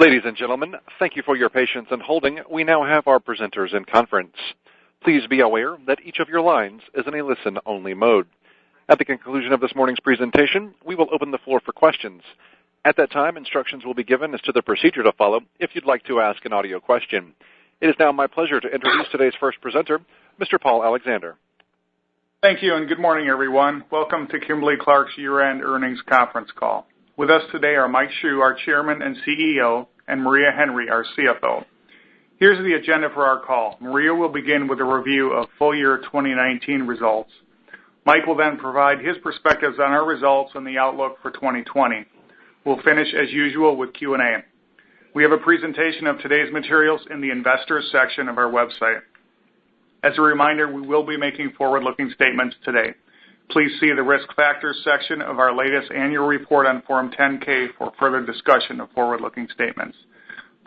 Ladies and gentlemen, thank you for your patience in holding. We now have our presenters in conference. Please be aware that each of your lines is in a listen-only mode. At the conclusion of this morning's presentation, we will open the floor for questions. At that time, instructions will be given as to the procedure to follow if you'd like to ask an audio question. It is now my pleasure to introduce today's first presenter, Mr. Paul Alexander. Thank you, and good morning, everyone. Welcome to Kimberly-Clark's year-end earnings conference call. With us today are Mike Hsu, our Chairman and CEO, and Maria Henry, our CFO. Here's the agenda for our call. Maria will begin with a review of full year 2019 results. Mike will then provide his perspectives on our results and the outlook for 2020. We'll finish, as usual, with Q&A. We have a presentation of today's materials in the Investors section of our website. As a reminder, we will be making forward-looking statements today. Please see the Risk Factors section of our latest annual report on Form 10-K for further discussion of forward-looking statements.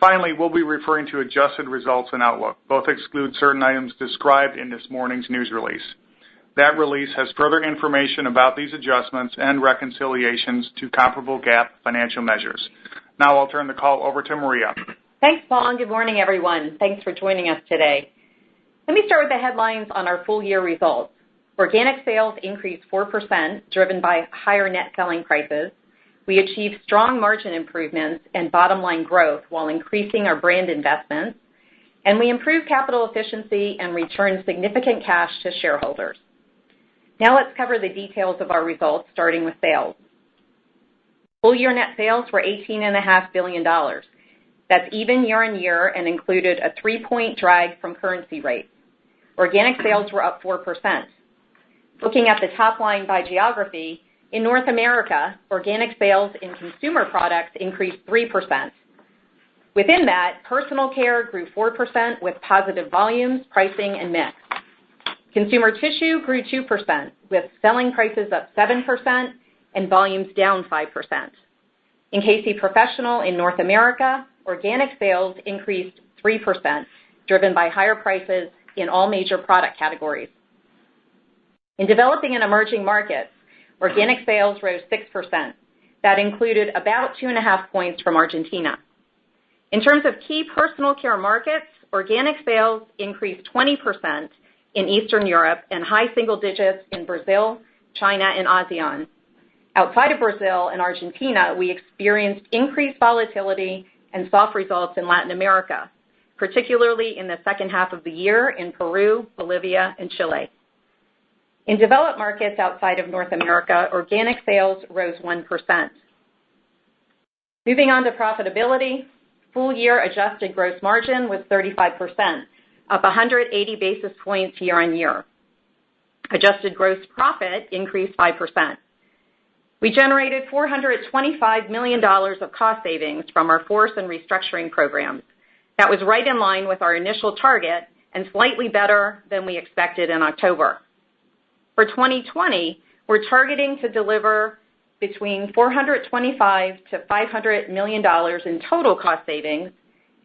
Finally, we'll be referring to adjusted results and outlook. Both exclude certain items described in this morning's news release. That release has further information about these adjustments and reconciliations to comparable GAAP financial measures. Now I'll turn the call over to Maria. Thanks, Paul, and good morning, everyone. Thanks for joining us today. Let me start with the headlines on our full year results. Organic sales increased 4%, driven by higher net selling prices. We achieved strong margin improvements and bottom-line growth while increasing our brand investments, and we improved capital efficiency and returned significant cash to shareholders. Now let's cover the details of our results, starting with sales. Full year net sales were $18.5 billion. That's even year on year and included a 3-point drag from currency rates. Organic sales were up 4%. Looking at the top line by geography, in North America, organic sales in consumer products increased 3%. Within that, personal care grew 4% with positive volumes, pricing, and mix. Consumer tissue grew 2% with selling prices up 7% and volumes down 5%. In KC Professional in North America, organic sales increased 3%, driven by higher prices in all major product categories. In developing and emerging markets, organic sales rose 6%. That included about 2.5 points from Argentina. In terms of key personal care markets, organic sales increased 20% in Eastern Europe and high single digits in Brazil, China, and ASEAN. Outside of Brazil and Argentina, we experienced increased volatility and soft results in Latin America, particularly in the second half of the year in Peru, Bolivia, and Chile. In developed markets outside of North America, organic sales rose 1%. Moving on to profitability, full year adjusted gross margin was 35%, up 180 basis points year on year. Adjusted gross profit increased 5%. We generated $425 million of cost savings from our FORCE and restructuring programs. That was right in line with our initial target and slightly better than we expected in October. For 2020, we're targeting to deliver between $425 to $500 million in total cost savings,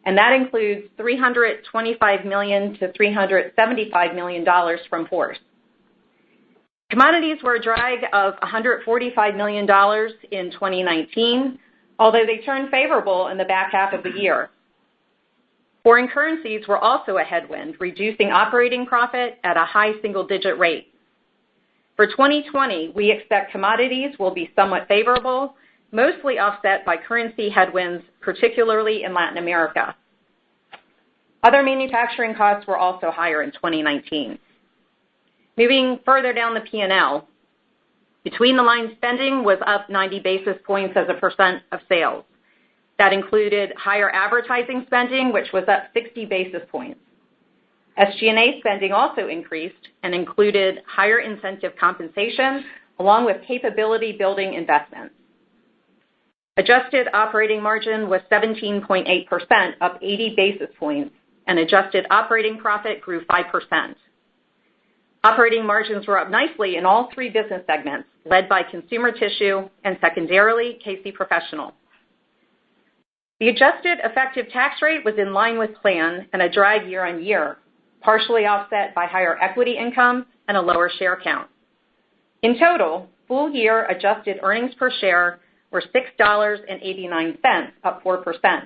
and that includes $325 million to $375 million from FORCE. Commodities were a drag of $145 million in 2019, although they turned favorable in the back half of the year. Foreign currencies were also a headwind, reducing operating profit at a high single-digit rate. For 2020, we expect commodities will be somewhat favorable, mostly offset by currency headwinds, particularly in Latin America. Other manufacturing costs were also higher in 2019. Moving further down the P&L, between-the-line spending was up 90 basis points as a percent of sales. That included higher advertising spending, which was up 60 basis points. SG&A spending also increased and included higher incentive compensation along with capability-building investments. Adjusted operating margin was 17.8%, up 80 basis points, and adjusted operating profit grew 5%. Operating margins were up nicely in all three business segments, led by consumer tissue and secondarily KC Professional. The adjusted effective tax rate was in line with plan and a drag year on year, partially offset by higher equity income and a lower share count. In total, full year adjusted earnings per share were $6.89, up 4%.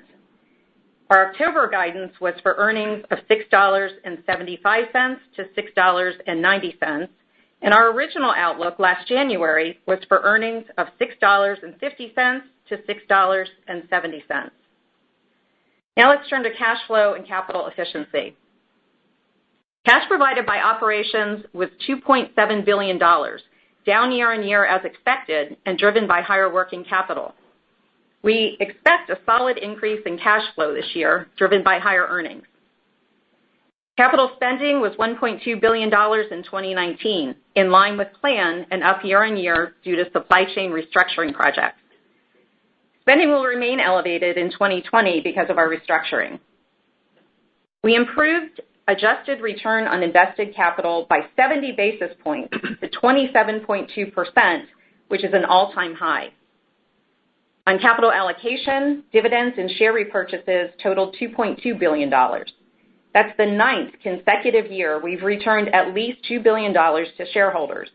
Our October guidance was for earnings of $6.75 to $6.90, and our original outlook last January was for earnings of $6.50 to $6.70. Now let's turn to cash flow and capital efficiency. Cash provided by operations was $2.7 billion, down year on year as expected and driven by higher working capital. We expect a solid increase in cash flow this year, driven by higher earnings. Capital spending was $1.2 billion in 2019, in line with plan and up year on year due to supply chain restructuring projects. Spending will remain elevated in 2020 because of our restructuring. We improved adjusted return on invested capital by 70 basis points to 27.2%, which is an all-time high. On capital allocation, dividends and share repurchases totaled $2.2 billion. That's the 9th consecutive year we've returned at least $2 billion to shareholders.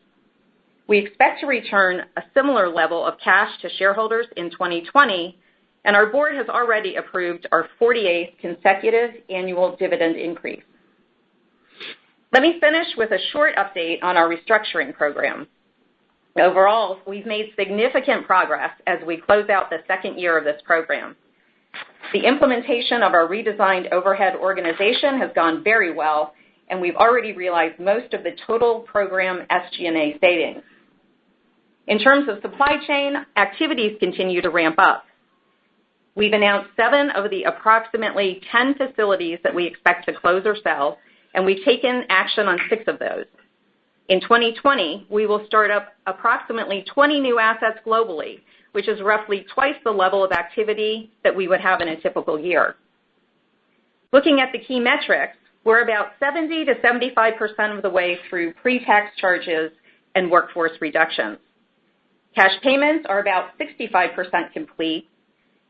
We expect to return a similar level of cash to shareholders in 2020, and our board has already approved our 48th consecutive annual dividend increase. Let me finish with a short update on our restructuring program. Overall, we've made significant progress as we close out the second year of this program. The implementation of our redesigned overhead organization has gone very well, and we've already realized most of the total program SG&A savings. In terms of supply chain, activities continue to ramp up. We've announced 7 of the approximately 10 facilities that we expect to close or sell, and we've taken action on 6 of those. In 2020, we will start up approximately 20 new assets globally, which is roughly twice the level of activity that we would have in a typical year. Looking at the key metrics, we're about 70 to 75% of the way through pre-tax charges and workforce reductions. Cash payments are about 65% complete,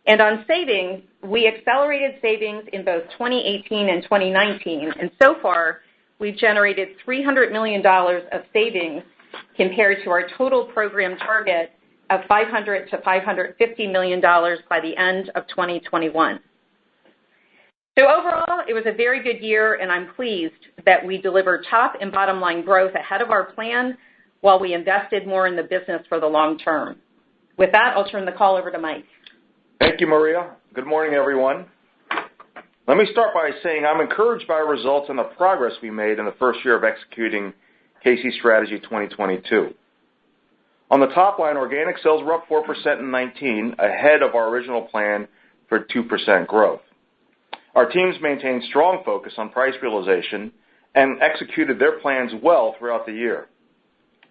and on savings, we accelerated savings in both 2018 and 2019, and so far, we've generated $300 million of savings compared to our total program target of $500 to $550 million by the end of 2021. So overall, it was a very good year, and I'm pleased that we delivered top and bottom line growth ahead of our plan while we invested more in the business for the long term. With that, I'll turn the call over to Mike. Thank you, Maria. Good morning, everyone. Let me start by saying I'm encouraged by our results and the progress we made in the first year of executing KC Strategy 2022. On the top line, organic sales were up 4% in 2019, ahead of our original plan for 2% growth. Our teams maintained strong focus on price realization and executed their plans well throughout the year.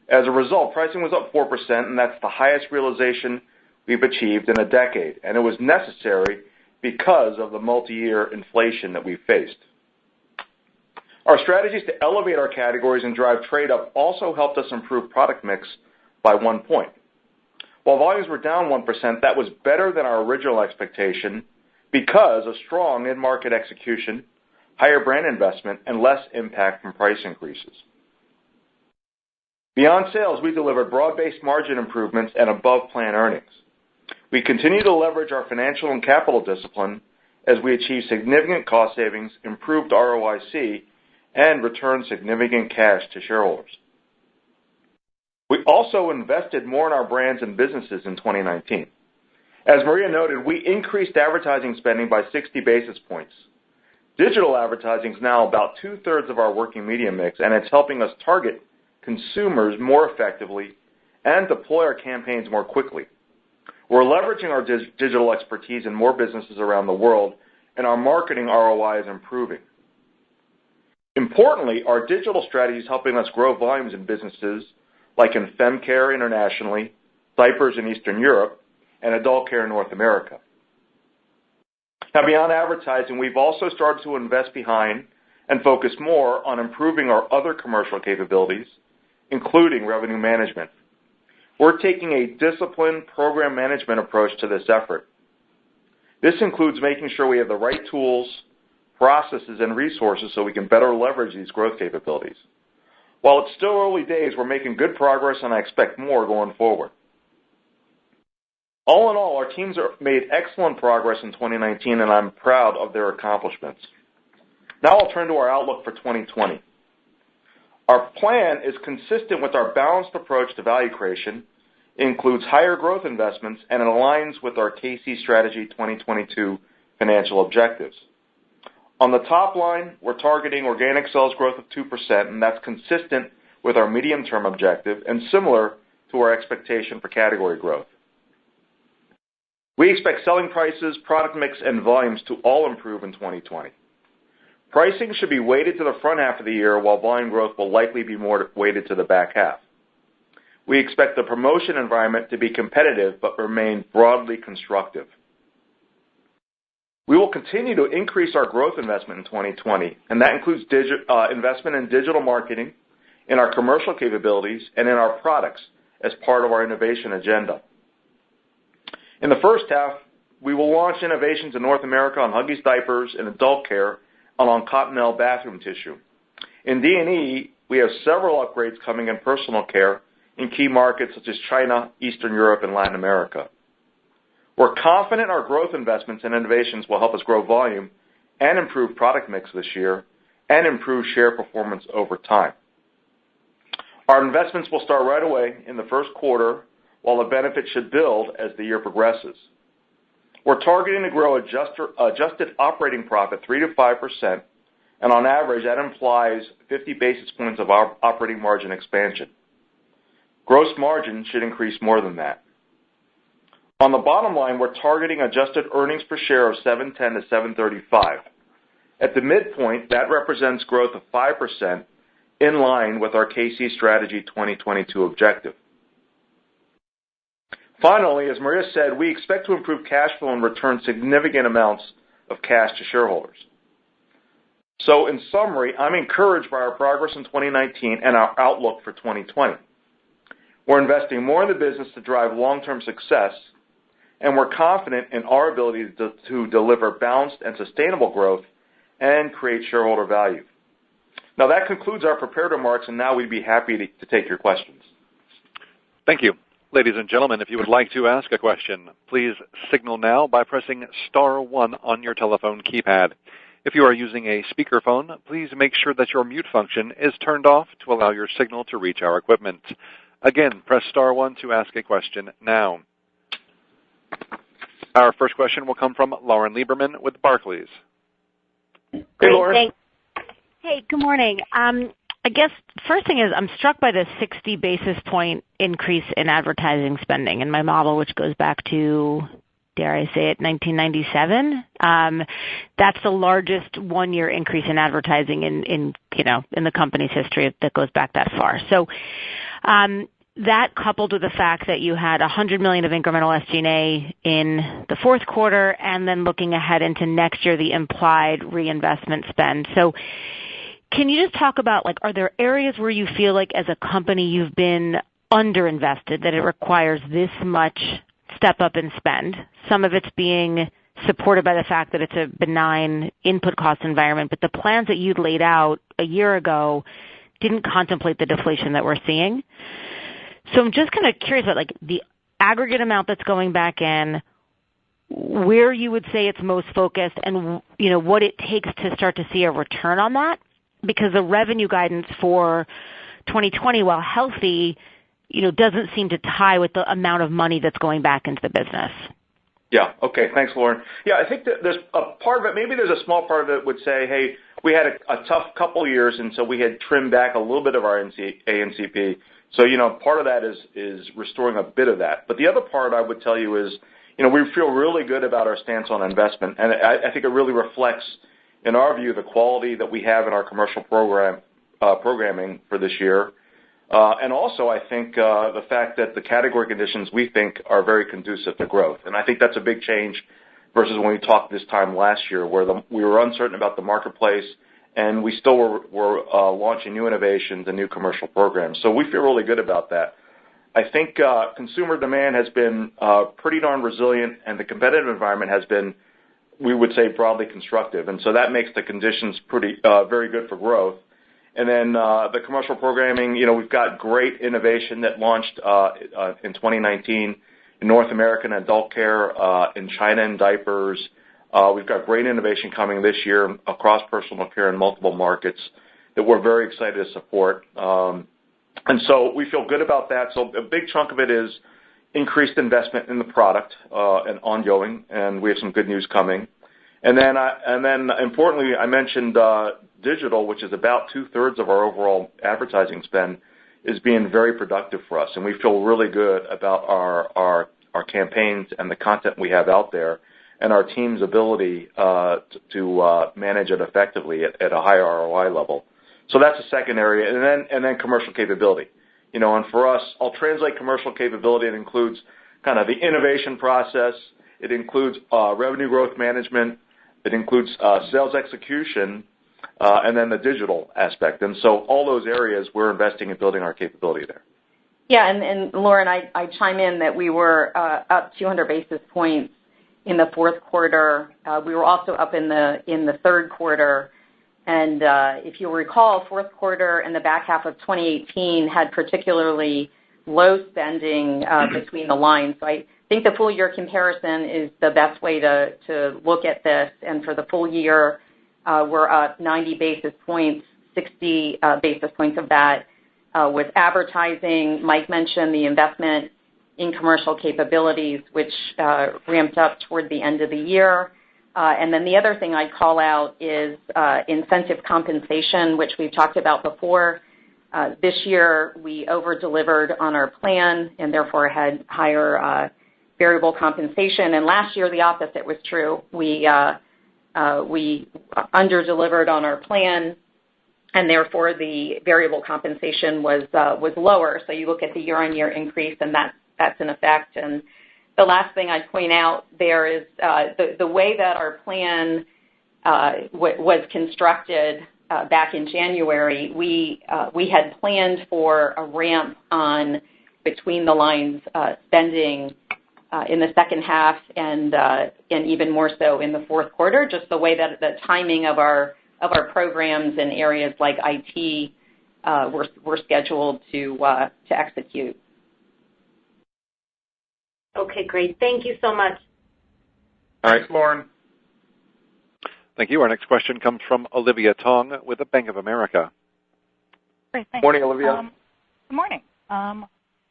As a result, pricing was up 4%, and that's the highest realization we've achieved in a decade, and it was necessary because of the multi-year inflation that we faced. Our strategies to elevate our categories and drive trade-up also helped us improve product mix by 1 point. While volumes were down 1%, that was better than our original expectation because of strong in-market execution, higher brand investment, and less impact from price increases. Beyond sales, we delivered broad-based margin improvements and above-plan earnings. We continue to leverage our financial and capital discipline as we achieve significant cost savings, improved ROIC, and return significant cash to shareholders. We also invested more in our brands and businesses in 2019. As Maria noted, we increased advertising spending by 60 basis points. Digital advertising is now about 2/3 of our working media mix, and it's helping us target consumers more effectively and deploy our campaigns more quickly. We're leveraging our digital expertise in more businesses around the world, and our marketing ROI is improving. Importantly, our digital strategy is helping us grow volumes in businesses like in fem care internationally, diapers in Eastern Europe, and adult care in North America. Now, beyond advertising, we've also started to invest behind and focus more on improving our other commercial capabilities, including revenue management. We're taking a disciplined program management approach to this effort. This includes making sure we have the right tools, processes, and resources so we can better leverage these growth capabilities. While it's still early days, we're making good progress, and I expect more going forward. All in all, our teams made excellent progress in 2019, and I'm proud of their accomplishments. Now I'll turn to our outlook for 2020. Our plan is consistent with our balanced approach to value creation, includes higher growth investments, and it aligns with our KC Strategy 2022 financial objectives. On the top line, we're targeting organic sales growth of 2%, and that's consistent with our medium-term objective and similar to our expectation for category growth. We expect selling prices, product mix, and volumes to all improve in 2020. Pricing should be weighted to the front half of the year, while volume growth will likely be more weighted to the back half. We expect the promotion environment to be competitive but remain broadly constructive. We will continue to increase our growth investment in 2020, and that includes investment in digital marketing, in our commercial capabilities, and in our products as part of our innovation agenda. In the first half, we will launch innovations in North America on Huggies diapers, in adult care, and on Cottonelle bathroom tissue. In D&E, we have several upgrades coming in personal care in key markets such as China, Eastern Europe, and Latin America. We're confident our growth investments and innovations will help us grow volume and improve product mix this year and improve share performance over time. Our investments will start right away in the first quarter, while the benefits should build as the year progresses. We're targeting to grow adjusted operating profit 3 to 5%, and on average, that implies 50 basis points of our operating margin expansion. Gross margin should increase more than that. On the bottom line, we're targeting adjusted earnings per share of $7.10 to $7.35. At the midpoint, that represents growth of 5% in line with our KC Strategy 2022 objective. Finally, as Maria said, we expect to improve cash flow and return significant amounts of cash to shareholders. So in summary, I'm encouraged by our progress in 2019 and our outlook for 2020. We're investing more in the business to drive long-term success, and we're confident in our ability to deliver balanced and sustainable growth and create shareholder value. Now that concludes our prepared remarks, and now we'd be happy to take your questions. Thank you. Ladies and gentlemen, if you would like to ask a question, please signal now by pressing star 1 on your telephone keypad. If you are using a speakerphone, please make sure that your mute function is turned off to allow your signal to reach our equipment. Again, press star 1 to ask a question now. Our first question will come from Lauren Lieberman with Barclays. Hey, Lauren. Hey, good morning. I guess first thing is I'm struck by the 60 basis point increase in advertising spending in my model, which goes back to, dare I say it, 1997. That's the largest one-year increase in advertising in the company's history that goes back that far. So that coupled with the fact that you had $100 million of incremental SG&A in the fourth quarter, and then looking ahead into next year, the implied reinvestment spend. So can you just talk about, are there areas where you feel like as a company you've been underinvested, that it requires this much step up in spend? Some of it's being supported by the fact that it's a benign input cost environment, but the plans that you'd laid out a year ago didn't contemplate the deflation that we're seeing. So I'm just kind of curious about the aggregate amount that's going back in, where you would say it's most focused, and what it takes to start to see a return on that. Because the revenue guidance for 2020, while healthy, doesn't seem to tie with the amount of money that's going back into the business. Yeah. Okay. Thanks, Lauren. Yeah, I think that there's a part of it. Maybe there's a small part of it would say, hey, we had a tough couple of years, and so we had trimmed back a little bit of our ANCP. So part of that is restoring a bit of that. But the other part I would tell you is, we feel really good about our stance on investment, and I think it really reflects, in our view, the quality that we have in our commercial programming for this year. And also, I think the fact that the category conditions we think are very conducive to growth. And I think that's a big change versus when we talked this time last year, where we were uncertain about the marketplace, and we still were launching new innovations and new commercial programs. So we feel really good about that. I think consumer demand has been pretty darn resilient, and the competitive environment has been, we would say, broadly constructive. And so that makes the conditions very good for growth. And then the commercial programming, we've got great innovation that launched in 2019. in North American adult care, in China in diapers. We've got great innovation coming this year across personal care in multiple markets that we're very excited to support. And so we feel good about that. So a big chunk of it is increased investment in the product and ongoing, and we have some good news coming. And then importantly, I mentioned digital, which is about 2/3 of our overall advertising spend, is being very productive for us, and we feel really good about our campaigns and the content we have out there, and our team's ability to manage it effectively at a high ROI level. So that's the second area, and then commercial capability. And for us, I'll translate commercial capability. It includes kind of the innovation process. It includes revenue growth management. It includes sales execution, and then the digital aspect. And so all those areas, we're investing in building our capability there. Yeah, and Lauren, I chime in that we were up 200 basis points in the fourth quarter. We were also up in the third quarter. And if you'll recall, fourth quarter and the back half of 2018 had particularly low spending between the lines. So I think the full year comparison is the best way to look at this. And for the full year, we're up 90 basis points, 60 basis points of that with advertising. Mike mentioned the investment in commercial capabilities, which ramped up toward the end of the year. And then the other thing I'd call out is incentive compensation, which we've talked about before. This year, we over-delivered on our plan and therefore had higher variable compensation. And last year, the opposite was true. We under-delivered on our plan, and therefore the variable compensation was lower. So you look at the year-on-year increase, and that's an effect. And the last thing I'd point out there is the way that our plan was constructed back in January. We had planned for a ramp on between the lines spending in the second half and even more so in the fourth quarter. Just the way that the timing of our programs in areas like IT were scheduled to execute. Okay, great. Thank you so much. All right, Lauren. Thank you. Our next question comes from Olivia Tong with the Bank of America. Great, thanks. Morning, Olivia. Good morning.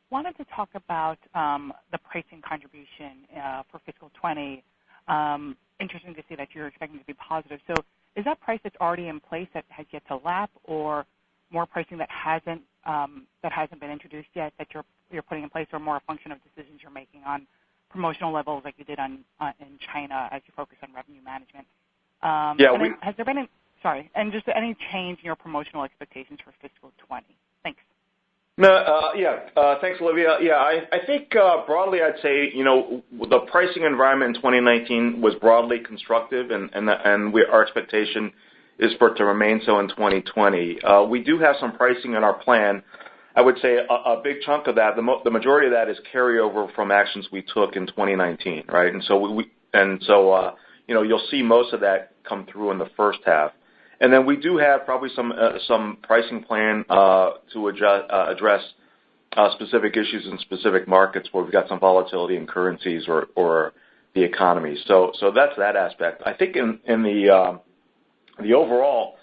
Wanted to talk about the pricing contribution for fiscal 20. Interesting to see that you're expecting to be positive. So is that price that's already in place that has yet to lap, or more pricing that hasn't been introduced yet that you're putting in place, or more a function of decisions you're making on promotional levels like you did in China as you focus on revenue management? Has there been just any change in your promotional expectations for fiscal 20? Thanks. Thanks, Olivia. Yeah, I think broadly I'd say, the pricing environment in 2019 was broadly constructive, and our expectation is for it to remain so in 2020. We do have some pricing in our plan. I would say a big chunk of that, the majority of that is carryover from actions we took in 2019, right? And so you'll see most of that come through in the first half. And then we do have probably some pricing plan to address specific issues in specific markets where we've got some volatility in currencies or the economy. So that's that aspect. I think in the overall,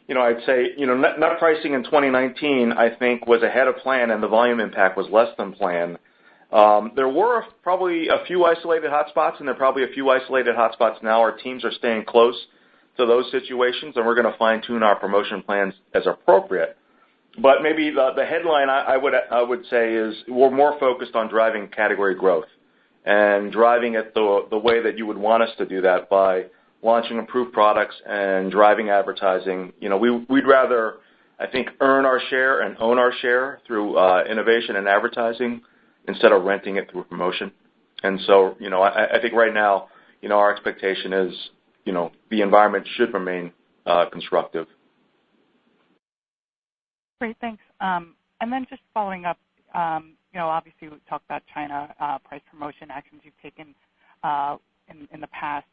I'd say, net pricing in 2019, I think, was ahead of plan, and the volume impact was less than planned. There were probably a few isolated hotspots, and there are probably a few isolated hotspots now. Our teams are staying close to those situations, and we're going to fine-tune our promotion plans as appropriate. But maybe the headline I would say is we're more focused on driving category growth and driving it the way that you would want us to do that by launching improved products and driving advertising. We'd rather, I think, earn our share and own our share through innovation and advertising instead of renting it through promotion. And so, I think right now, our expectation is, the environment should remain constructive. Great, thanks. And then just following up, obviously we talked about China price promotion actions you've taken in the past.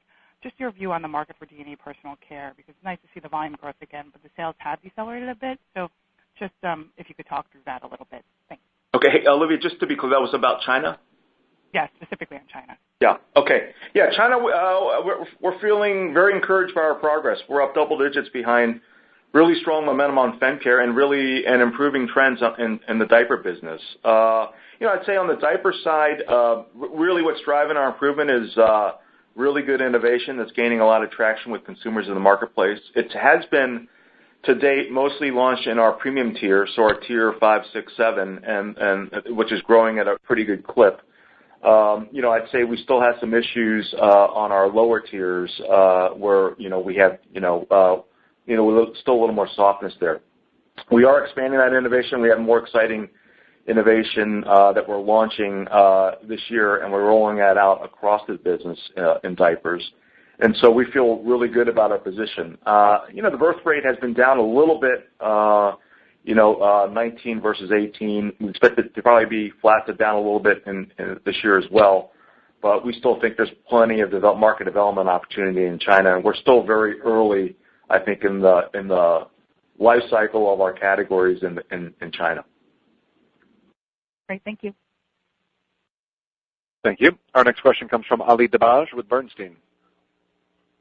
Just your view on the market for D&E personal care, because it's nice to see the volume growth again, but the sales have decelerated a bit. So just if you could talk through that a little bit. Thanks. Okay. Hey, Olivia, just to be clear, that was about China? Yes, specifically in China. Yeah. Okay. Yeah, China. We're feeling very encouraged by our progress. We're up double digits behind really strong momentum on Fem Care and improving trends in the diaper business. I'd say on the diaper side, really what's driving our improvement is really good innovation that's gaining a lot of traction with consumers in the marketplace. It has been to date mostly launched in our premium tier, so our tier 5, 6, 7, and which is growing at a pretty good clip. I'd say we still have some issues on our lower tiers where we have still a little more softness there. We are expanding that innovation. We have more exciting innovation that we're launching this year, and we're rolling that out across the business in diapers. And so we feel really good about our position. The birth rate has been down a little bit, 19 versus 18. We expect it to probably be flat to down a little bit in this year as well. But we still think there's plenty of market development opportunity in China, and we're still very early, I think, in the life cycle of our categories in China. Great, thank you. Thank you. Our next question comes from Ali Dabaj with Bernstein.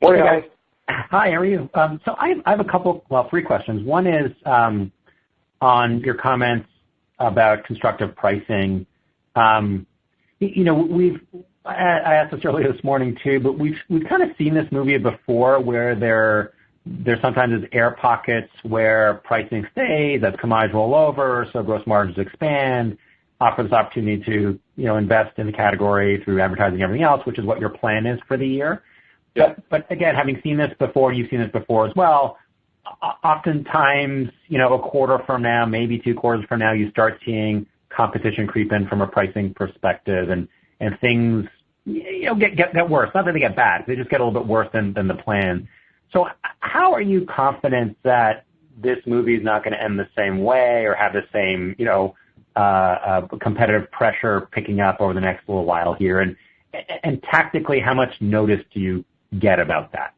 Morning, guys. Hi, how are you? So I have three questions. One is on your comments about constructive pricing. I asked this earlier this morning too, but we've kind of seen this movie before where there sometimes is air pockets where pricing stays as commodities roll over, so gross margins expand, offers opportunity to invest in the category through advertising and everything else, which is what your plan is for the year. Yeah. But again, having seen this before, you've seen this before as well. Oftentimes, a quarter from now, maybe 2 quarters from now, you start seeing competition creep in from a pricing perspective, and things get worse. Not that they get bad, they just get a little bit worse than the plan. So how are you confident that this movie is not going to end the same way or have the same competitive pressure picking up over the next little while here? And tactically, how much notice do you get about that?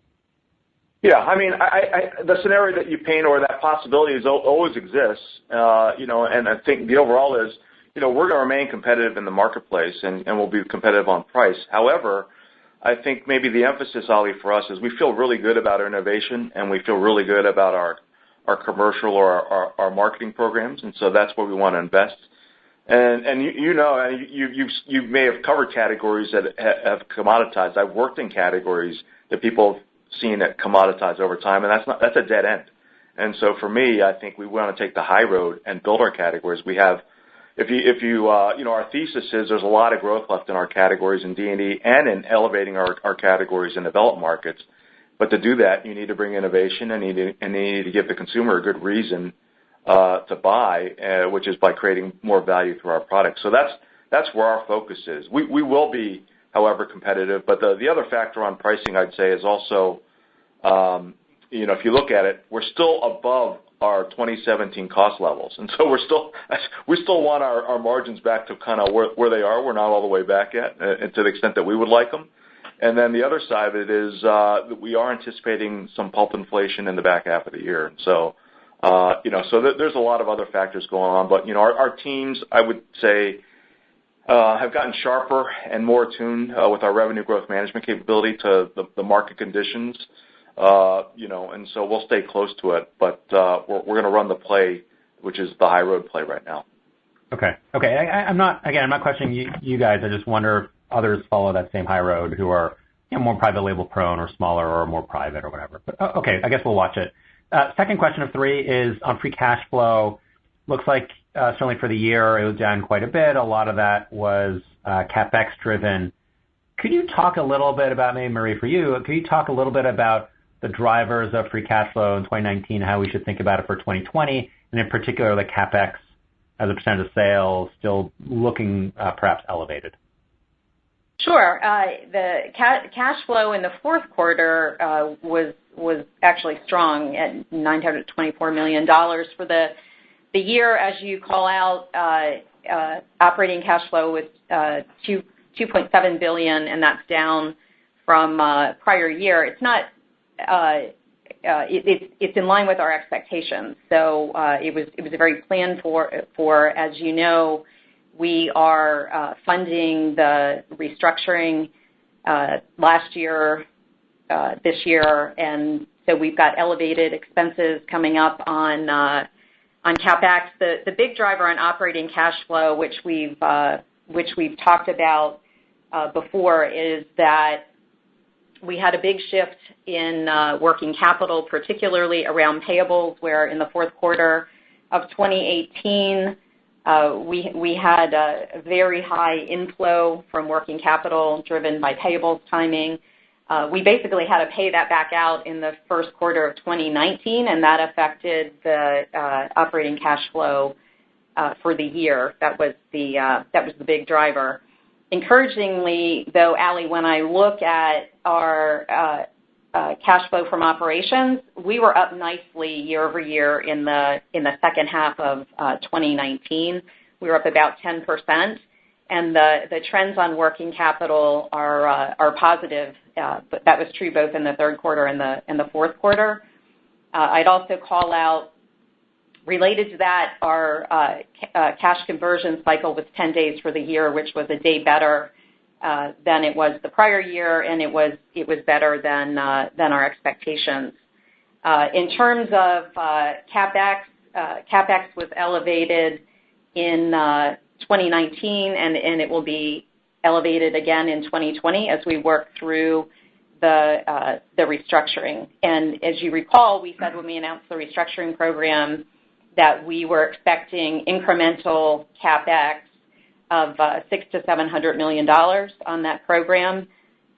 Yeah, I mean, the scenario that you paint or that possibility always exists, and I think the overall is, we're going to remain competitive in the marketplace, and we'll be competitive on price. However, I think maybe the emphasis, Ali, for us is we feel really good about our innovation, and we feel really good about our commercial or our marketing programs, and so that's where we want to invest. And you may have covered categories that have commoditized. I've worked in categories that people have seen that commoditize over time, and that's a dead end. And so for me, I think we want to take the high road and build our categories. We have, our thesis is there's a lot of growth left in our categories in D&E and in elevating our categories in developed markets. But to do that, you need to bring innovation and you need to give the consumer a good reason to buy, which is by creating more value through our products. So that's where our focus is. We will be, however, competitive. But the other factor on pricing, I'd say, is also, if you look at it, we're still above our 2017 cost levels, and so we still want our margins back to kind of where they are. We're not all the way back yet, and to the extent that we would like them. And then the other side of it is that we are anticipating some pulp inflation in the back half of the year. And so, there's a lot of other factors going on. But our teams, I would say, have gotten sharper and more attuned with our revenue growth management capability to the market conditions. And so we'll stay close to it, but we're going to run the play, which is the high road play right now. Okay. I'm not questioning you guys. I just wonder if others follow that same high road who are more private label prone or smaller or more private or whatever. But okay, I guess we'll watch it. Second question of 3 is on free cash flow. Looks like certainly for the year it was down quite a bit. A lot of that was CapEx driven. Could you talk a little bit about, maybe Marie, for you, could you talk a little bit about the drivers of free cash flow in 2019, how we should think about it for 2020, and in particular the CapEx as a percent of sales still looking perhaps elevated? Sure. The cash flow in the fourth quarter was actually strong at $924 million. For the year, as you call out, operating cash flow was $2.7 billion, and that's down from prior year. It's not. It's in line with our expectations. So it was a very planned for. As you know, We are funding the restructuring last year, this year, and so we've got elevated expenses coming up on CapEx. The big driver on operating cash flow, which we've talked about before, is that we had a big shift in working capital, particularly around payables, where in the fourth quarter of 2018, we had a very high inflow from working capital driven by payables timing. We basically had to pay that back out in the first quarter of 2019, and that affected the operating cash flow for the year. That was the big driver. Encouragingly, though, Allie, when I look at our cash flow from operations, we were up nicely year over year in the second half of 2019. We were up about 10%, and the trends on working capital are positive. But that was true both in the third quarter and the fourth quarter. I'd also call out, related to that, our cash conversion cycle was 10 days for the year, which was a day better than it was the prior year, and it was better than our expectations. In terms of CapEx, CapEx was elevated in 2019, and it will be elevated again in 2020 as we work through the restructuring. And as you recall, we said when we announced the restructuring program that we were expecting incremental CapEx of $600 to $700 million on that program.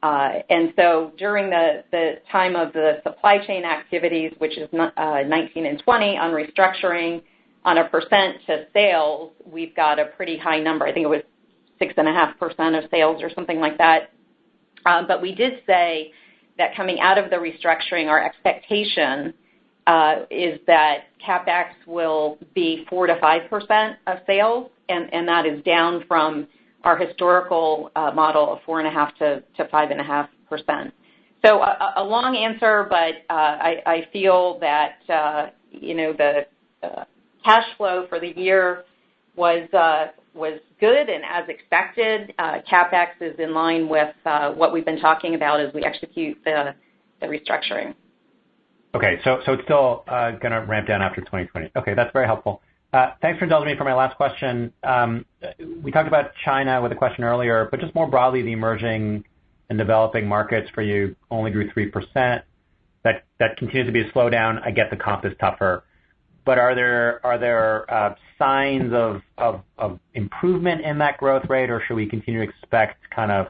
And so during the time of the supply chain activities, which is 19 and 20 on restructuring, on a percent to sales, we've got a pretty high number. I think it was 6.5% of sales or something like that. But we did say that coming out of the restructuring, our expectation is that CapEx will be 4 to 5% of sales, and that is down from our historical model of 4.5% to 5.5%. So a long answer, but I feel that the cash flow for the year was good and as expected. CapEx is in line with what we've been talking about as we execute the restructuring. Okay, so it's still going to ramp down after 2020. Okay, that's very helpful. Thanks for indulging me for my last question. We talked about China with a question earlier, but just more broadly, the emerging and developing markets for you only grew 3%. That continues to be a slowdown. I get the comp is tougher. But are there signs of improvement in that growth rate, or should we continue to expect kind of,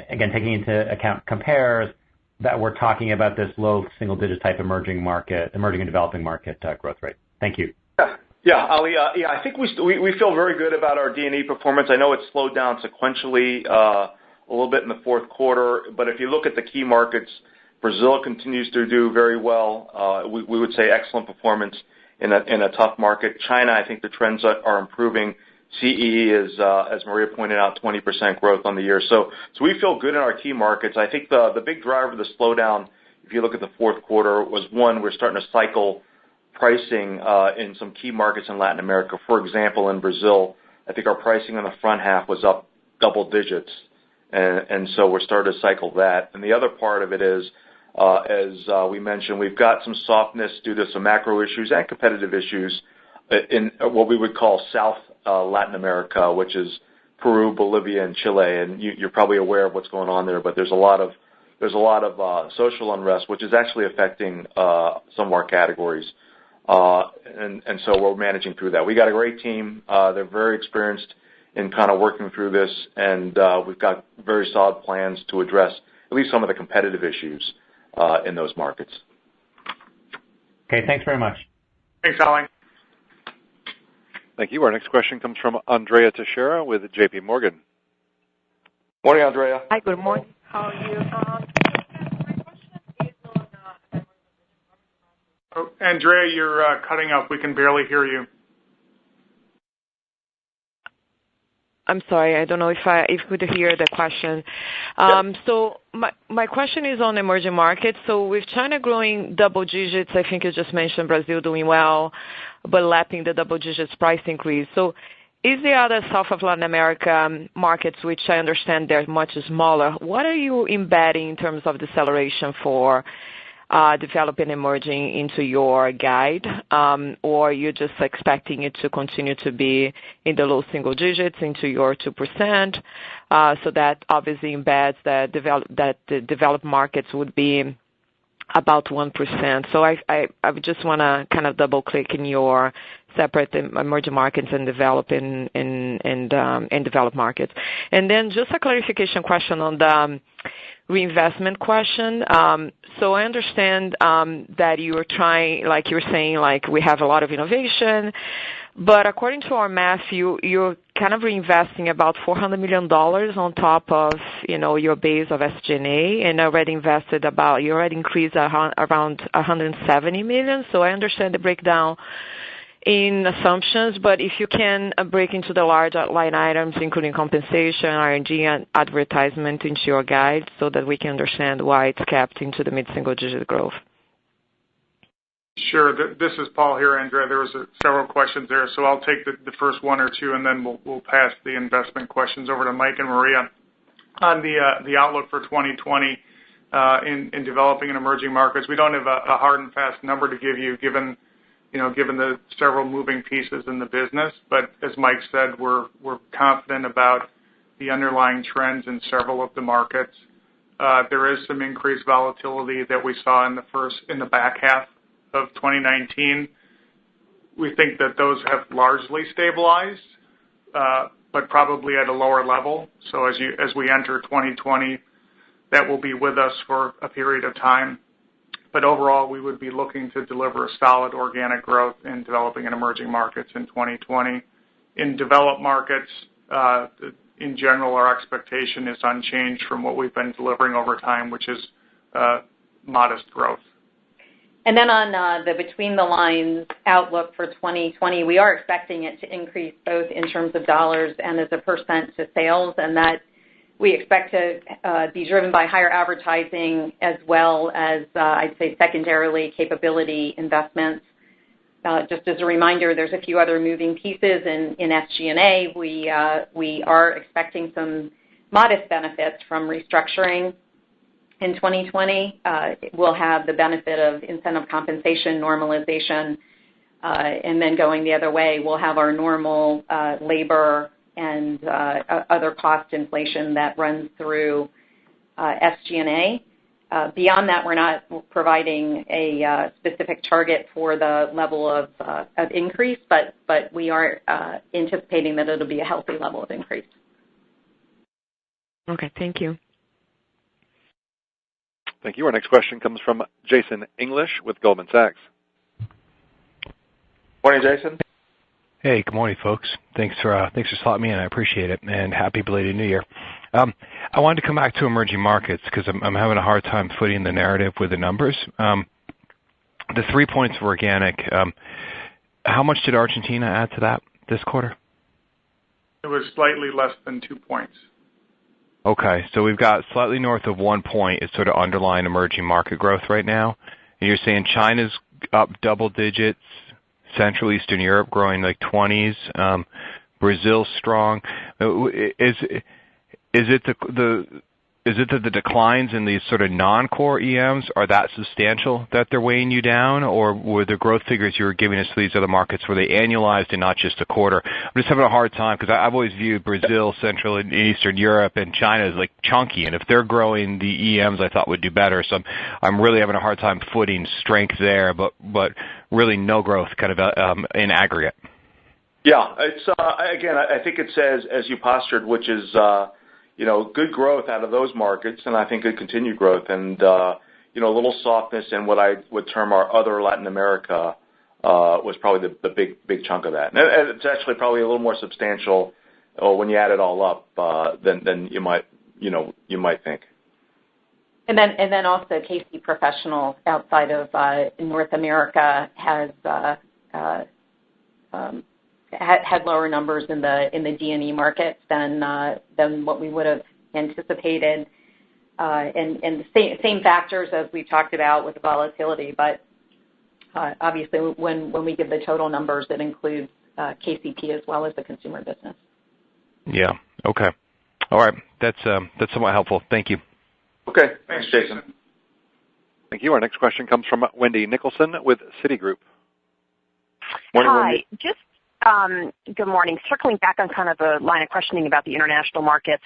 again, taking into account compares, that we're talking about this low single-digit type emerging and developing market growth rate? Thank you. Yeah, Ali. I think we feel very good about our D&E performance. I know it's slowed down sequentially a little bit in the fourth quarter, but if you look at the key markets, Brazil continues to do very well. We would say excellent performance in a tough market. China, I think the trends are improving. CE is, as Maria pointed out, 20% growth on the year. So we feel good in our key markets. I think the big driver of the slowdown, if you look at the fourth quarter, was one, we're starting to cycle pricing in some key markets in Latin America. For example, in Brazil, I think our pricing in the front half was up double digits, and so we're starting to cycle that. And the other part of it is, as we mentioned, we've got some softness due to some macro issues and competitive issues in what we would call South Latin America, which is Peru, Bolivia, and Chile. And you're probably aware of what's going on there, but there's a lot of social unrest, which is actually affecting some of our categories. And so we're managing through that. We got a great team. They're very experienced in kind of working through this, and we've got very solid plans to address at least some of the competitive issues in those markets. Okay, thanks very much. Thanks, Ali. Thank you. Our next question comes from Andrea Teixeira with J.P. Morgan. Morning, Andrea. Hi, good morning. How are you? My question is on Andrea, you're cutting up. We can barely hear you. I'm sorry, I don't know if you could hear the question. So my question is on emerging markets. So with China growing double digits, I think you just mentioned Brazil doing well, but lapping the double digits price increase. So is the other South of Latin America markets, which I understand they're much smaller, what are you embedding in terms of deceleration for developing emerging into your guide, or you're just expecting it to continue to be in the low single digits into your 2%? So that obviously embeds that the developed markets would be about 1%. So I just want to kind of double click in your separate emerging markets and developing and developed markets. And then just a clarification question on the reinvestment question. So I understand that you are trying, like you're saying, like we have a lot of innovation, but according to our math, you're kind of reinvesting about $400 million on top of, your base of SG&A, and already invested you already increased around $170 million. So I understand the breakdown in assumptions, but if you can break into the large line items, including compensation, R&D, and advertisement into your guide so that we can understand why it's capped into the mid-single digit growth. Sure. This is Paul here, Andrea. There was several questions there, so I'll take the first one or two, and then we'll pass the investment questions over to Mike and Maria. On the outlook for 2020 in developing and emerging markets, we don't have a hard and fast number to give you, given the several moving pieces in the business. But as Mike said, we're confident about the underlying trends in several of the markets. There is some increased volatility that we saw in the back half of 2019. We think that those have largely stabilized, but probably at a lower level. So as we enter 2020, that will be with us for a period of time. But overall, we would be looking to deliver a solid organic growth in developing and emerging markets in 2020. In developed markets, in general, our expectation is unchanged from what we've been delivering over time, which is modest growth. And then on the between the lines outlook for 2020, we are expecting it to increase both in terms of dollars and as a percent to sales, and that we expect to be driven by higher advertising as well as, I'd say, secondarily, capability investments. Just as a reminder, there's a few other moving pieces in SG&A. We are expecting some modest benefits from restructuring in 2020. We'll have the benefit of incentive compensation normalization, and then going the other way, we'll have our normal labor and other cost inflation that runs through SG&A. Beyond that, we're not providing a specific target for the level of increase, but we are anticipating that it'll be a healthy level of increase. Okay, thank you. Thank you. Our next question comes from Jason English with Goldman Sachs. Morning, Jason. Hey, good morning, folks. Thanks for slotting me in. I appreciate it, and happy belated New Year. I wanted to come back to emerging markets because I'm having a hard time footing the narrative with the numbers. The 3 points of organic, how much did Argentina add to that this quarter? It was slightly less than 2 points. Okay, so we've got slightly north of 1 point is sort of underlying emerging market growth right now. And you're saying China's up double digits, Central Eastern Europe growing like 20s, Brazil's strong. Is it that the declines in these sort of non-core EMs are that substantial that they're weighing you down, or were the growth figures you were giving us to these other markets, were they annualized and not just a quarter? I'm just having a hard time because I've always viewed Brazil, Central and Eastern Europe, and China as like chunky, and if they're growing, the EMs I thought would do better. So I'm really having a hard time footing strength there, but really no growth kind of in aggregate. Yeah, it's again, I think it says, as you postured, which is good growth out of those markets, and I think good continued growth, and a little softness in what I would term our other Latin America was probably the big chunk of that. And it's actually probably a little more substantial when you add it all up than you might think. And then also KC Professional outside of North America has had lower numbers in the D&E markets than what we would have anticipated, and the same factors as we talked about with the volatility. But obviously, when we give the total numbers, it includes KCP as well as the consumer business. Yeah. Okay. All right. That's somewhat helpful. Thank you. Okay. Thanks, Jason. Thank you. Our next question comes from Wendy Nicholson with Citigroup. Morning, Hi. Wendy. Good morning. Circling back on kind of the line of questioning about the international markets.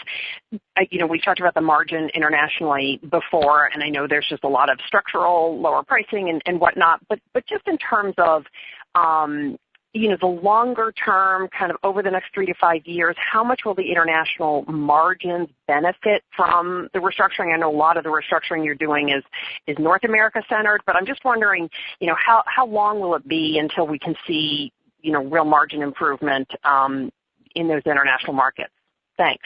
We've talked about the margin internationally before, and I know there's just a lot of structural lower pricing and whatnot, but just in terms of the longer term, kind of over the next 3 to 5 years, how much will the international margins benefit from the restructuring? I know a lot of the restructuring you're doing is North America centered, but I'm just wondering, how long will it be until we can see, real margin improvement in those international markets? Thanks.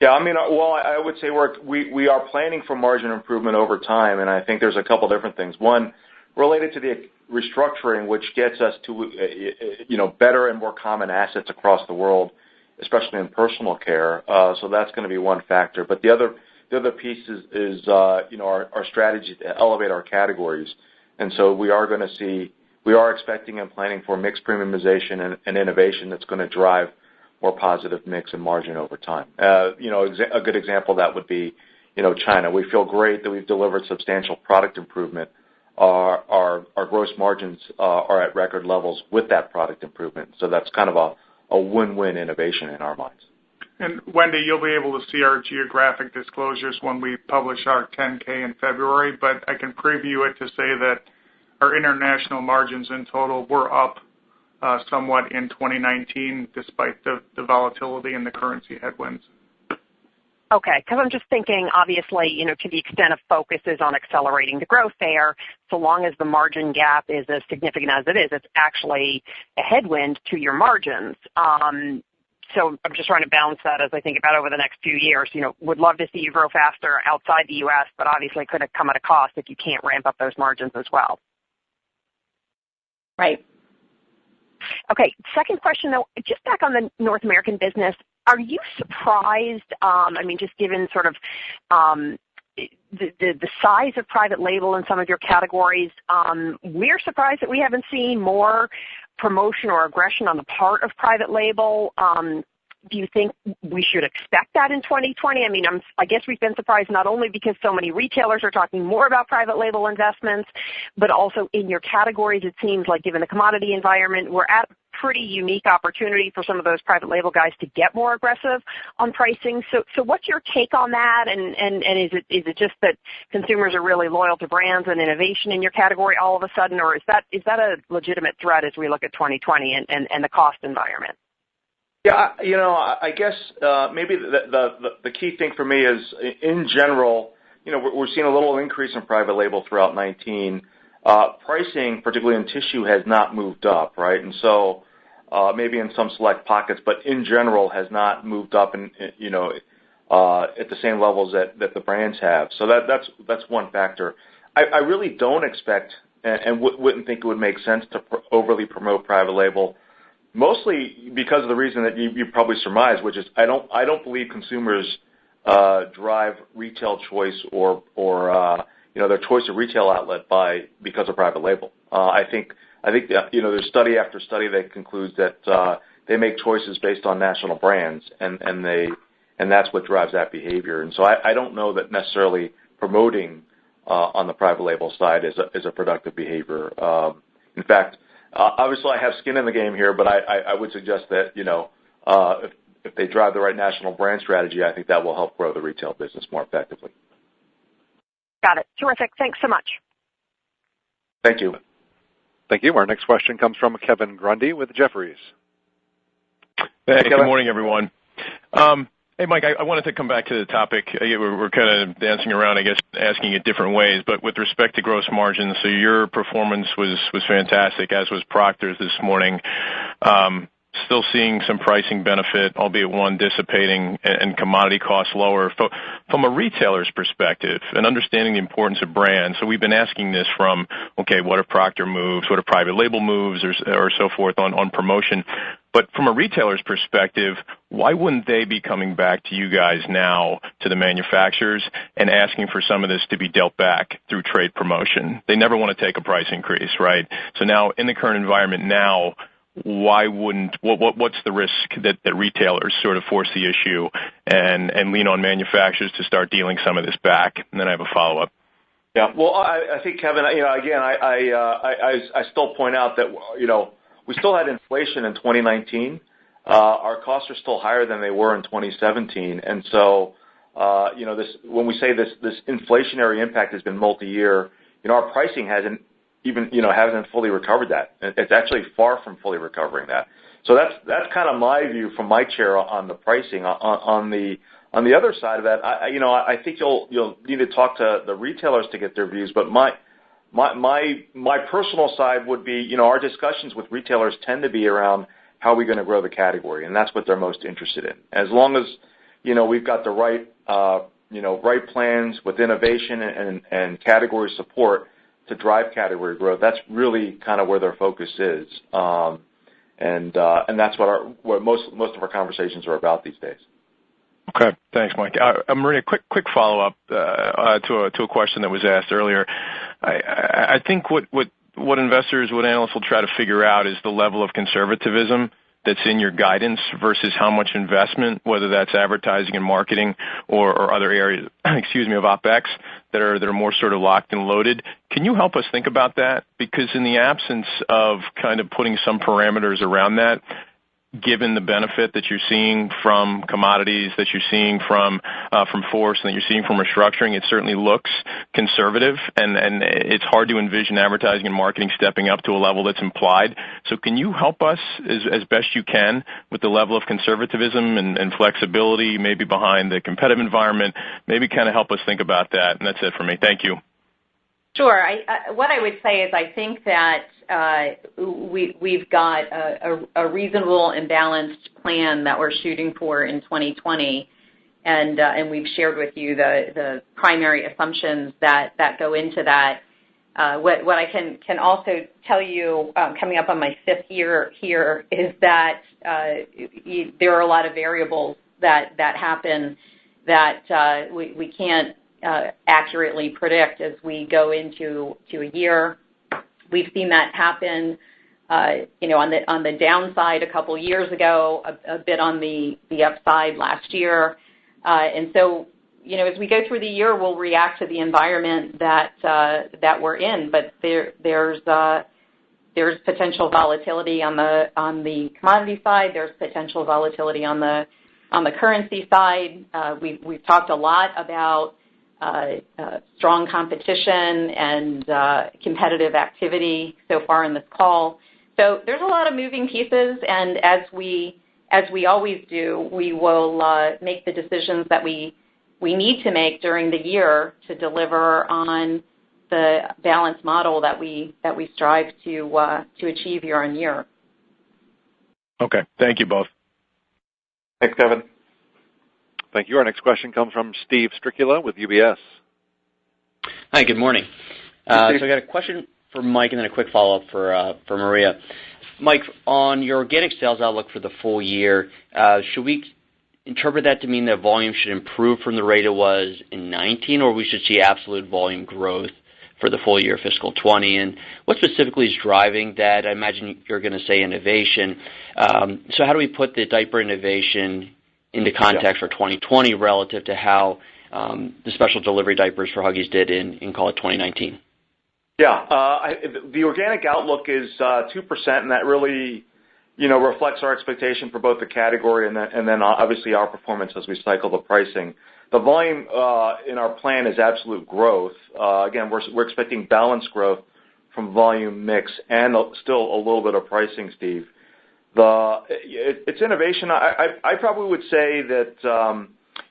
Yeah, I would say we are planning for margin improvement over time, and I think there's a couple different things. One, related to the restructuring, which gets us to better and more common assets across the world, especially in personal care. So that's going to be one factor. But the other piece is our strategy to elevate our categories, and so we are expecting and planning for mix premiumization and innovation that's going to drive more positive mix and margin over time. A good example of that would be China. We feel great that we've delivered substantial product improvement. Our gross margins are at record levels with that product improvement. So that's kind of a win-win innovation in our minds. And Wendy, you'll be able to see our geographic disclosures when we publish our 10K in February, but I can preview it to say that our international margins in total were up somewhat in 2019 despite the volatility and the currency headwinds. Okay, because I'm just thinking, obviously, to the extent of focus is on accelerating the growth there, so long as the margin gap is as significant as it is, it's actually a headwind to your margins. So I'm just trying to balance that as I think about over the next few years. Would love to see you grow faster outside the U.S., but obviously could it come at a cost if you can't ramp up those margins as well? Right. Okay, second question, though, just back on the North American business, are you surprised, just given sort of the size of private label in some of your categories, we're surprised that we haven't seen more promotion or aggression on the part of private label. Do you think we should expect that in 2020? I guess we've been surprised not only because so many retailers are talking more about private label investments, but also in your categories, it seems like given the commodity environment, we're at a pretty unique opportunity for some of those private label guys to get more aggressive on pricing. So what's your take on that? And is it just that consumers are really loyal to brands and innovation in your category all of a sudden, or is that a legitimate threat as we look at 2020 and the cost environment? Yeah, I guess maybe the key thing for me is, in general, we're seeing a little increase in private label throughout 2019. Pricing, particularly in tissue, has not moved up, right? And so maybe in some select pockets, but in general has not moved up at the same levels that the brands have. So that's one factor. I really don't expect and wouldn't think it would make sense to overly promote private label. Mostly because of the reason that you probably surmise, which is I don't believe consumers drive retail choice or their choice of retail outlet because of private label. I think there's study after study that concludes that they make choices based on national brands and that's what drives that behavior. And so I don't know that necessarily promoting on the private label side is a productive behavior. In fact, obviously, I have skin in the game here, but I would suggest that if they drive the right national brand strategy, I think that will help grow the retail business more effectively. Got it. Terrific. Thanks so much. Thank you. Thank you. Our next question comes from Kevin Grundy with Jefferies. Hey, good morning, everyone. Hey, Mike, I wanted to come back to the topic. We're kind of dancing around, I guess, asking it different ways, but with respect to gross margins, so your performance was fantastic, as was Procter's this morning. Still seeing some pricing benefit, albeit one dissipating, and commodity costs lower. So from a retailer's perspective and understanding the importance of brands, so we've been asking this from, okay, what if Procter moves, what if private label moves, or so forth on promotion. But from a retailer's perspective, why wouldn't they be coming back to you guys now, to the manufacturers, and asking for some of this to be dealt back through trade promotion? They never want to take a price increase, right? So now, in the current environment now, what's the risk that retailers sort of force the issue and lean on manufacturers to start dealing some of this back? And then I have a follow-up. Yeah, well, I think, Kevin, again, I still point out that, we still had inflation in 2019. Our costs are still higher than they were in 2017. And so, when we say this inflationary impact has been multi-year, our pricing hasn't fully recovered that. It's actually far from fully recovering that. So that's kind of my view from my chair on the pricing. On the other side of that, I think you'll need to talk to the retailers to get their views. But my personal side would be, our discussions with retailers tend to be around how are we going to grow the category, and that's what they're most interested in. As long as we've got the right plans with innovation and category support to drive category growth, that's really kind of where their focus is, and that's what most of our conversations are about these days. Okay, thanks, Mike. Maria, quick follow-up to a question that was asked earlier. I think what investors, what analysts will try to figure out is the level of conservatism that's in your guidance versus how much investment, whether that's advertising and marketing or other areas, of OpEx that are more sort of locked and loaded. Can you help us think about that? Because in the absence of kind of putting some parameters around that, given the benefit that you're seeing from commodities, that you're seeing from force, and that you're seeing from restructuring, it certainly looks conservative, and it's hard to envision advertising and marketing stepping up to a level that's implied. So can you help us as best you can with the level of conservatism and flexibility maybe behind the competitive environment, maybe kind of help us think about that, and that's it for me. Thank you. Sure. What I would say is I think that we've got a reasonable and balanced plan that we're shooting for in 2020, and we've shared with you the primary assumptions that go into that. What I can also tell you, coming up on my 5th year here, is that there are a lot of variables that happen that we can't accurately predict as we go into a year. We've seen that happen, on the downside a couple years ago, a bit on the upside last year, and so as we go through the year, we'll react to the environment that we're in. But there's potential volatility on the commodity side. There's potential volatility on the currency side. We've talked a lot about strong competition and competitive activity so far in this call. So there's a lot of moving pieces, and as we always do, we will make the decisions that we need to make during the year to deliver on the balanced model that we strive to achieve year on year. Okay. Thank you both. Thanks, Kevin. Thank you. Our next question comes from Steve Strycula with UBS. Hi, good morning. So I got a question for Mike and then a quick follow-up for Maria. Mike, on your organic sales outlook for the full year, should we interpret that to mean that volume should improve from the rate it was in 19, or we should see absolute volume growth for the full year fiscal 20? And what specifically is driving that? I imagine you're going to say innovation. So how do we put the diaper innovation into context for 2020 relative to how the special delivery diapers for Huggies did in call it 2019? Yeah, the organic outlook is 2%, and that really, reflects our expectation for both the category and then obviously our performance as we cycle the pricing. The volume in our plan is absolute growth. Again, we're expecting balanced growth from volume mix and still a little bit of pricing, Steve. It's innovation. I probably would say that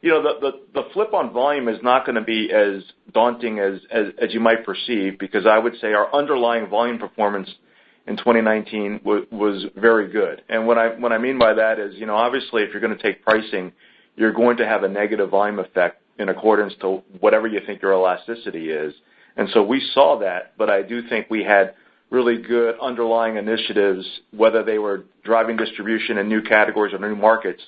the flip on volume is not going to be as daunting as you might perceive, because I would say our underlying volume performance in 2019 was very good. And what I mean by that is, obviously if you're going to take pricing, you're going to have a negative volume effect in accordance to whatever you think your elasticity is. And so we saw that, but I do think we had really good underlying initiatives, whether they were driving distribution in new categories or new markets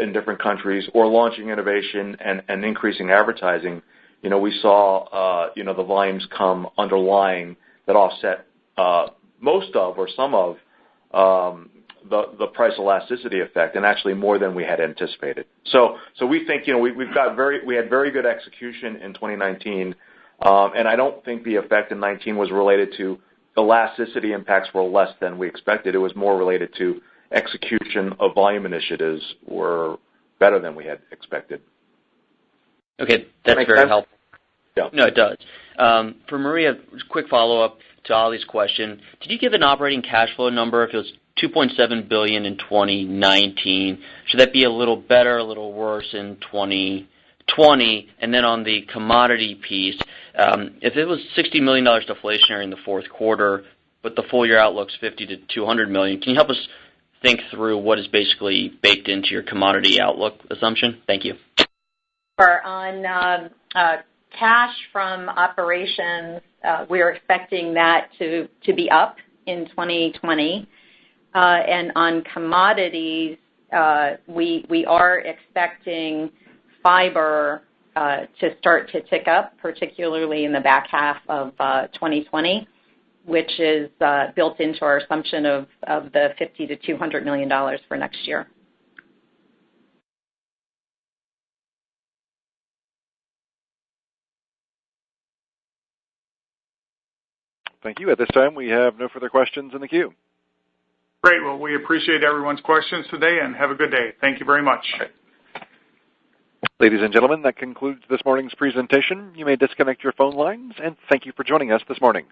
in different countries, or launching innovation and increasing advertising. We saw the volumes come underlying that offset most of or some of the price elasticity effect, and actually more than we had anticipated. So we think we had very good execution in 2019, and I don't think the effect in 2019 was related to elasticity impacts were less than we expected. It was more related to execution of volume initiatives were better than we had expected. Okay, that's very helpful. Yeah. No, it does. For Maria, quick follow-up to Ali's question. Did you give an operating cash flow number? If it was $2.7 billion in 2019, should that be a little better, a little worse in 2020? And then on the commodity piece, if it was $60 million deflationary in the fourth quarter, but the full-year outlook's $50 to $200 million, can you help us think through what is basically baked into your commodity outlook assumption? Thank you. On cash from operations, we're expecting that to be up in 2020. And on commodities, we are expecting fiber to start to tick up, particularly in the back half of 2020, which is built into our assumption of the $50 to $200 million for next year. Thank you. At this time, we have no further questions in the queue. Great. Well, we appreciate everyone's questions today, and have a good day. Thank you very much. Ladies and gentlemen, that concludes this morning's presentation. You may disconnect your phone lines, and thank you for joining us this morning.